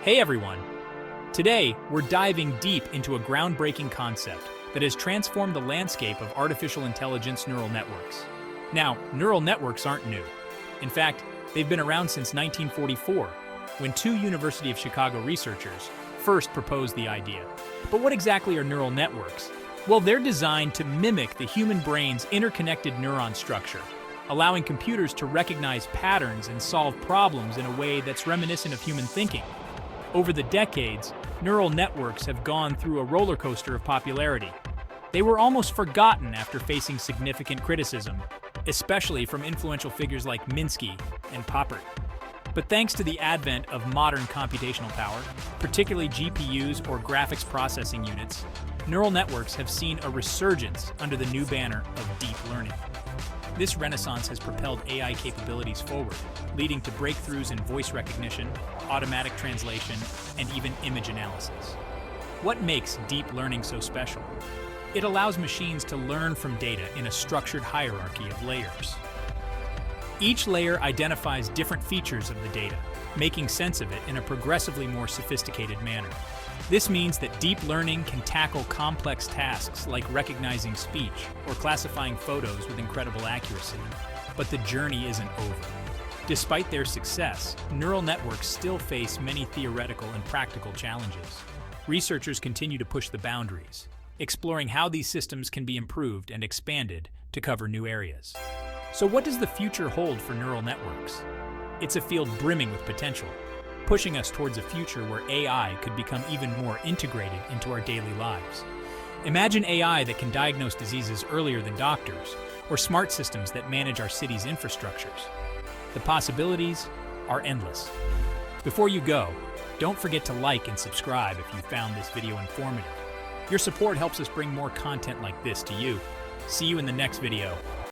Hey everyone! Today, we're diving deep into a groundbreaking concept that has transformed the landscape of artificial intelligence neural networks. Now, neural networks aren't new. In fact, they've been around since 1944, when two University of Chicago researchers first proposed the idea. But what exactly are neural networks? Well, they're designed to mimic the human brain's interconnected neuron structure, allowing computers to recognize patterns and solve problems in a way that's reminiscent of human thinking. Over the decades, neural networks have gone through a roller coaster of popularity. They were almost forgotten after facing significant criticism, especially from influential figures like Minsky and Popper. But thanks to the advent of modern computational power, particularly GPUs or graphics processing units, neural networks have seen a resurgence under the new banner of deep learning. This renaissance has propelled AI capabilities forward, leading to breakthroughs in voice recognition, automatic translation, and even image analysis. What makes deep learning so special? It allows machines to learn from data in a structured hierarchy of layers. Each layer identifies different features of the data, making sense of it in a progressively more sophisticated manner. This means that deep learning can tackle complex tasks like recognizing speech or classifying photos with incredible accuracy. But the journey isn't over. Despite their success, neural networks still face many theoretical and practical challenges. Researchers continue to push the boundaries, exploring how these systems can be improved and expanded to cover new areas. So what does the future hold for neural networks? It's a field brimming with potential, pushing us towards a future where AI could become even more integrated into our daily lives. Imagine AI that can diagnose diseases earlier than doctors, or smart systems that manage our city's infrastructures. The possibilities are endless. Before you go, don't forget to like and subscribe if you found this video informative. Your support helps us bring more content like this to you. See you in the next video.